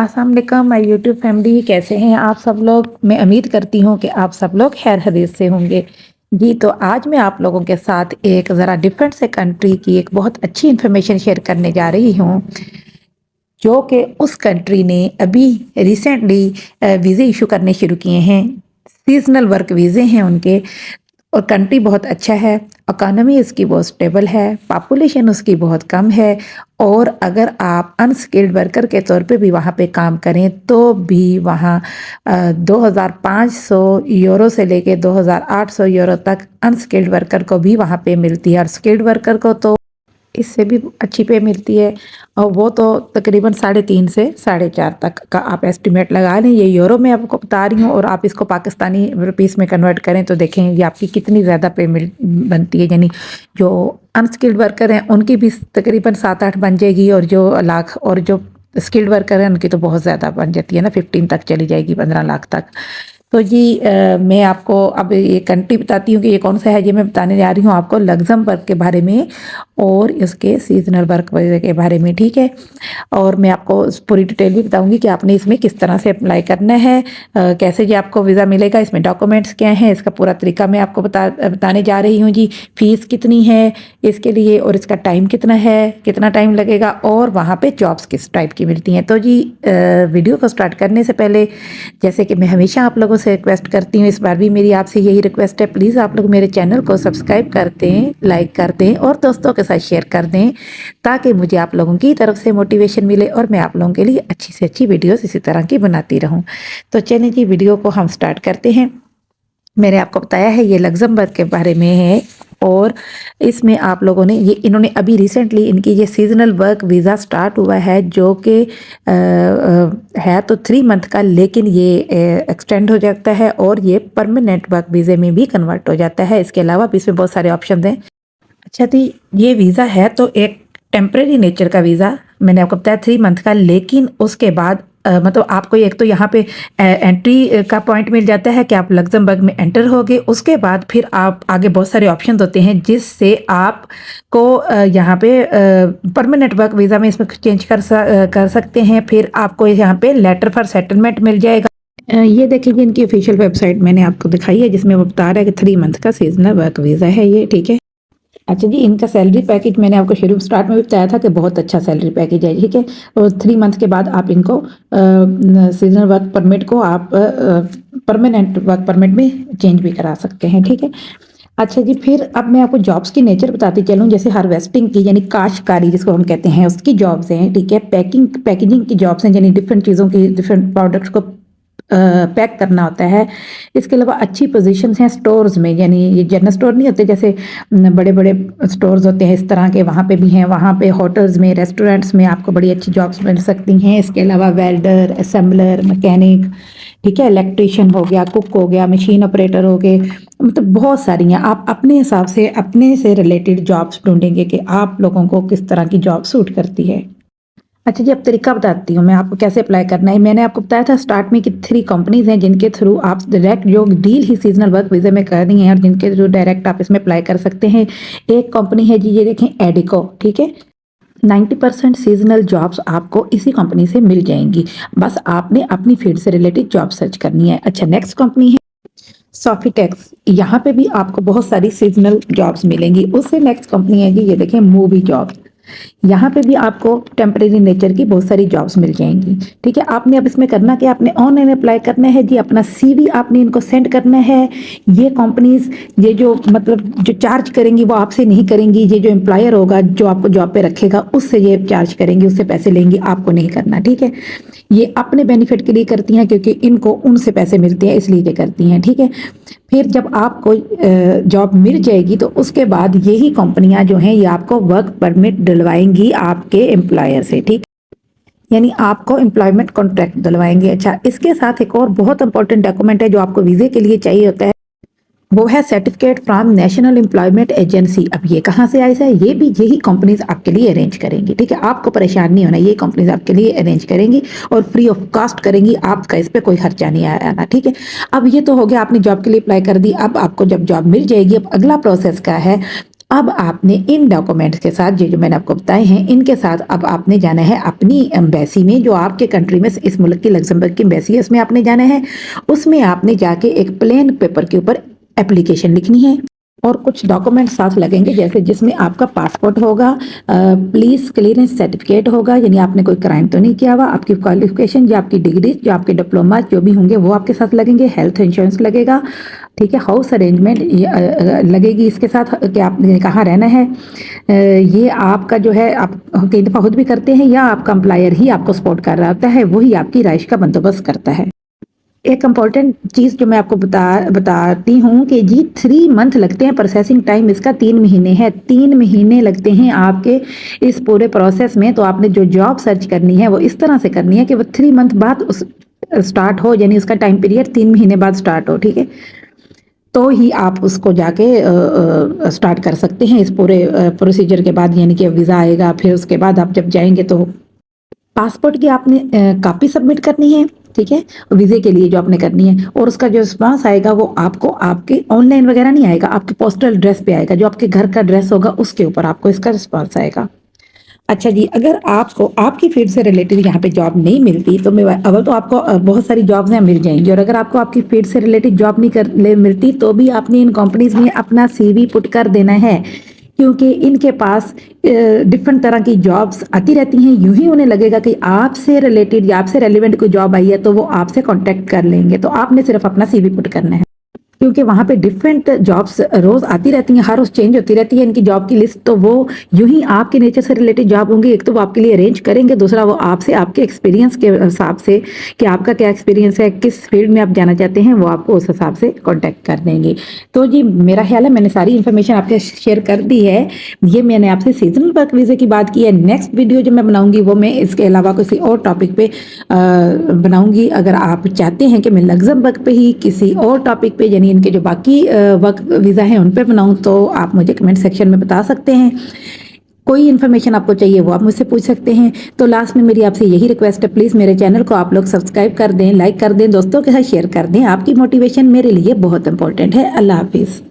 अस्सलाम वालेकुम my YouTube family, कैसे हैं आप सब लोग। मैं उम्मीद करती हूँ कि आप सब लोग खैर हदीस से होंगे। जी, तो आज मैं आप लोगों के साथ एक ज़रा डिफरेंट से कंट्री की एक बहुत अच्छी इन्फॉर्मेशन शेयर करने जा रही हूँ, जो कि उस कंट्री ने अभी रिसेंटली वीज़े इशू करने शुरू किए हैं। सीजनल वर्क वीज़े हैं उनके, और कंट्री बहुत अच्छा है। इकोनॉमी इसकी बहुत स्टेबल है, पॉपुलेशन उसकी बहुत कम है। और अगर आप अनस्किल्ड वर्कर के तौर पे भी वहाँ पे काम करें तो भी वहाँ 2500 यूरो से लेके 2800 यूरो तक अनस्किल्ड वर्कर को भी वहाँ पे मिलती है, और स्किल्ड वर्कर को तो इससे भी अच्छी पे मिलती है। और वो तो तकरीबन 3.5 से 4.5 तक का आप एस्टिमेट लगा लें। ये यूरो में आपको बता रही हूँ, और आप इसको पाकिस्तानी रुपीस में कन्वर्ट करें तो देखें ये आपकी कितनी ज़्यादा पे बनती है। यानी जो अनस्किल्ड वर्कर हैं उनकी भी तकरीबन 7-8 बन जाएगी, और जो लाख, और जो स्किल्ड वर्कर हैं उनकी तो बहुत ज़्यादा बन जाती है ना, 15 तक चली जाएगी, 15 लाख तक। तो जी मैं आपको अब ये कंट्री बताती हूँ कि ये कौन सा है। ये मैं बताने जा रही हूँ आपको लग्जमबर्ग के बारे में और इसके सीजनल वर्क वगैरह के बारे में, ठीक है। और मैं आपको पूरी डिटेल भी बताऊंगी कि आपने इसमें किस तरह से अप्लाई करना है, कैसे जी आपको वीज़ा मिलेगा, इसमें डॉक्यूमेंट्स क्या हैं, इसका पूरा तरीका मैं आपको बताने जा रही हूँ जी। फीस कितनी है इसके लिए, और इसका टाइम कितना है, कितना टाइम लगेगा, और वहाँ पे जॉब्स किस टाइप की मिलती हैं। तो जी वीडियो को स्टार्ट करने से पहले, जैसे कि मैं हमेशा आप लोगों से रिक्वेस्ट करती हूँ, इस बार भी मेरी आपसे यही रिक्वेस्ट है, प्लीज़ आप लोग मेरे चैनल को सब्सक्राइब कर दें, लाइक कर दें और दोस्तों के साथ शेयर कर दें, ताकि मुझे आप लोगों की तरफ से मोटिवेशन मिले और मैं आप लोगों के लिए अच्छी से अच्छी वीडियोस इसी तरह की बनाती रहूं। तो चलिए जी, वीडियो को हम स्टार्ट करते हैं। मैंने आपको बताया है ये लग्जमबर्ग के बारे में है, और इसमें आप लोगों ने ये, इन्होंने अभी रिसेंटली इनकी ये सीजनल वर्क वीज़ा स्टार्ट हुआ है, जो कि है तो 3 मंथ का, लेकिन ये एक्सटेंड हो जाता है और ये परमानेंट वर्क वीज़े में भी कन्वर्ट हो जाता है। इसके अलावा भी इसमें बहुत सारे ऑप्शन हैं। अच्छा थी, ये वीज़ा है तो एक टेम्परेरी नेचर का वीज़ा, मैंने आपको बताया 3 मंथ का, लेकिन उसके बाद मतलब आपको एक तो यहाँ पे एंट्री का पॉइंट मिल जाता है कि आप लग्जमबर्ग में एंटर हो गए। उसके बाद फिर आप आगे बहुत सारे ऑप्शन होते हैं जिससे आपको यहाँ पे परमानेंट वर्क वीज़ा में इसमें चेंज कर सकते हैं। फिर आपको यहाँ पे लेटर फॉर सेटलमेंट मिल जाएगा। ये देखिए इनकी ऑफिशियल वेबसाइट मैंने आपको दिखाई है, जिसमें वो बता रहा है कि 3 मंथ का सीजनल वर्क वीज़ा है ये, ठीक है। अच्छा जी, इनका सैलरी पैकेज मैंने आपको शुरू स्टार्ट में भी बताया था कि बहुत अच्छा सैलरी पैकेज है, ठीक है। और 3 मंथ के बाद आप इनको सीजनल वर्क परमिट को आप परमानेंट वर्क परमिट में चेंज भी करा सकते हैं, ठीक है। अच्छा जी, फिर अब मैं आपको जॉब्स की नेचर बताती चलूँ। जैसे हार्वेस्टिंग की यानी काश्तकारी जिसको हम कहते हैं, उसकी जॉब्स हैं, ठीक है। पैकेजिंग की जॉब्स हैं, यानी डिफरेंट चीज़ों की, डिफरेंट प्रोडक्ट्स को पैक करना होता है। इसके अलावा अच्छी पोजीशंस हैं स्टोर्स में, यानी ये जनरल स्टोर नहीं होते जैसे बड़े बड़े स्टोर्स होते हैं इस तरह के, वहाँ पे भी हैं। वहाँ पे होटल्स में, रेस्टोरेंट्स में आपको बड़ी अच्छी जॉब्स मिल सकती हैं। इसके अलावा वेल्डर, असेंबलर, मैकेनिक, ठीक है, इलेक्ट्रीशियन हो गया, कुक हो गया, मशीन ऑपरेटर हो गए, मतलब बहुत सारी हैं। आप अपने हिसाब से अपने से रिलेटेड जॉब्स ढूंढेंगे कि आप लोगों को किस तरह की जॉब सूट करती है। अच्छा जी, अब तरीका बताती हूँ मैं आपको कैसे अप्लाई करना है। मैंने आपको बताया था स्टार्ट में कि 3 कंपनीज हैं जिनके थ्रू आप डायरेक्ट जो डील ही सीजनल वर्क वीज़े में करनी है, और जिनके थ्रू डायरेक्ट आप इसमें अप्लाई कर सकते हैं। एक कंपनी है जी, ये देखें, एडिको, ठीक है। 90% सीजनल जॉब्स आपको इसी कंपनी से मिल जाएंगी, बस आपने अपनी फील्ड से रिलेटेड जॉब सर्च करनी है। अच्छा, नेक्स्ट कंपनी है सॉफिटेक्स, यहाँ पे भी आपको बहुत सारी सीजनल जॉब्स मिलेंगी। उससे नेक्स्ट कंपनी है जी, ये देखें, मूवी जॉब्स, यहाँ पे भी आपको टेम्परेरी नेचर की बहुत सारी जॉब्स मिल जाएंगी, ठीक है। आपने अब इसमें करना क्या, आपने ऑनलाइन अप्लाई करना है जी। अपना सीवी आपने इनको सेंड करना है। ये कंपनीज ये जो मतलब जो चार्ज करेंगी वो आपसे नहीं करेंगी, ये जो एम्प्लॉयर होगा जो आपको जॉब पे रखेगा उससे ये चार्ज करेंगी, उससे पैसे लेंगी, आपको नहीं करना, ठीक है। ये अपने बेनिफिट के लिए करती हैं, क्योंकि इनको उनसे पैसे मिलते हैं इसलिए ये करती हैं, ठीक है। फिर जब आपको जॉब मिल जाएगी तो उसके बाद यही कंपनियां जो हैं ये आपको वर्क परमिट दिलवाएंगी आपके एम्प्लॉयर से, ठीक, यानी आपको एम्प्लॉयमेंट कॉन्ट्रैक्ट दिलवाएंगे। अच्छा, इसके साथ एक और बहुत इंपॉर्टेंट डॉक्यूमेंट है जो आपको वीज़े के लिए चाहिए होता है, वो है certificate from national employment agency. अब ये कहाँ से आई है, ये भी यही कंपनीज आपके लिए अरेंज करेंगी, ठीक है। आपको परेशान नहीं होना, ये कंपनीज आपके लिए अरेंज करेंगी और फ्री ऑफ कॉस्ट करेंगी, आपका इस पर कोई खर्चा नहीं आना, ठीक है। अब ये तो हो गया, आपने जॉब के लिए अप्लाई कर दी। अब आपको जब जॉब मिल जाएगी, अब अगला प्रोसेस क्या है, अब आपने इन डॉक्यूमेंट्स के साथ जो मैंने आपको बताए हैं इनके साथ अब आपने जाना है अपनी एम्बेसी में, जो आपके कंट्री में इस मुल्क की लग्जमबर्ग की एम्बेसी है उसमें आपने जाना है। उसमें आपने जाके एक प्लेन पेपर के ऊपर एप्लीकेशन लिखनी है और कुछ डॉक्यूमेंट साथ लगेंगे, जैसे जिसमें आपका पासपोर्ट होगा, पुलिस क्लियरेंस सर्टिफिकेट होगा, यानी आपने कोई क्राइम तो नहीं किया हुआ, आपकी क्वालिफिकेशन जो आपकी डिग्री जो आपके डिप्लोमा जो भी होंगे वो आपके साथ लगेंगे, हेल्थ इंश्योरेंस लगेगा, ठीक है, हाउस अरेंजमेंट लगेगी इसके साथ कि आपने कहाँ रहना है। ये आपका जो है आप कई दफ़ा खुद भी करते हैं या आपका एम्प्लॉयर ही आपको सपोर्ट कर रहा होता है, वही आपकी राइश का बंदोबस्त करता है। एक इम्पॉर्टेंट चीज़ जो मैं आपको बताती हूँ कि जी 3 मंथ लगते हैं, प्रोसेसिंग टाइम इसका 3 महीने है, 3 महीने लगते हैं आपके इस पूरे प्रोसेस में। तो आपने जो जॉब सर्च करनी है वो इस तरह से करनी है कि वो 3 मंथ बाद उस स्टार्ट हो, यानी उसका टाइम पीरियड 3 महीने बाद स्टार्ट हो, ठीक है, तो ही आप उसको जाके स्टार्ट कर सकते हैं इस पूरे प्रोसीजर के बाद, यानी कि वीज़ा आएगा, फिर उसके बाद आप जब जाएंगे तो पासपोर्ट की आपने कॉपी सबमिट करनी है, ठीक है, वीज़े के लिए जो आपने करनी है, और उसका जो रिस्पांस आएगा वो आपको आपके ऑनलाइन वगैरह नहीं आएगा, आपके पोस्टल एड्रेस पे आएगा, जो आपके घर का एड्रेस होगा उसके ऊपर आपको इसका रिस्पांस आएगा। अच्छा जी, अगर आपको आपकी फील्ड से रिलेटेड यहाँ पे जॉब नहीं मिलती तो मैं अव्वल तो आपको बहुत सारी जॉब्स यहाँ मिल जाएंगी, और अगर आपको आपकी फील्ड से रिलेटेड जॉब नहीं मिलती तो भी आपने इन कंपनीज में अपना सीवी पुट कर देना है, क्योंकि इनके पास डिफरेंट तरह की जॉब्स आती रहती हैं। यूं ही उन्हें लगेगा कि आपसे रिलेटेड या आपसे रेलिवेंट कोई जॉब आई है तो वो आपसे कांटेक्ट कर लेंगे, तो आपने सिर्फ अपना सीवी पुट करना है, क्योंकि वहाँ पे डिफरेंट जॉब्स रोज आती रहती हैं, हर रोज चेंज होती रहती है इनकी जॉब की लिस्ट, तो वो यूं ही आपके नेचर से रिलेटेड जॉब होंगी, एक तो वो आपके लिए अरेंज करेंगे, दूसरा वो आपसे आपके एक्सपीरियंस के हिसाब से कि आपका क्या एक्सपीरियंस है, किस फील्ड में आप जाना चाहते हैं, वो आपको उस हिसाब से कॉन्टैक्ट कर देंगे। तो जी मेरा ख्याल है मैंने सारी इन्फॉर्मेशन आपके शेयर कर दी है। ये मैंने आपसे सीजनल वर्क वीज़े की बात की है। नेक्स्ट वीडियो जो मैं बनाऊंगी वो मैं इसके अलावा किसी और टॉपिक पे बनाऊंगी। अगर आप चाहते हैं कि मैं लग्जमबर्ग पे ही किसी और टॉपिक पे, यानी इनके जो बाकी वर्क वीज़ा हैं उन पे बनाऊं, तो आप मुझे कमेंट सेक्शन में बता सकते हैं। कोई इन्फॉर्मेशन आपको चाहिए वो आप मुझसे पूछ सकते हैं। तो लास्ट में मेरी आपसे यही रिक्वेस्ट है, प्लीज़ मेरे चैनल को आप लोग सब्सक्राइब कर दें, लाइक कर दें, दोस्तों के साथ शेयर कर दें। आपकी मोटिवेशन मेरे लिए बहुत इंपॉर्टेंट है। अल्लाह हाफिज़।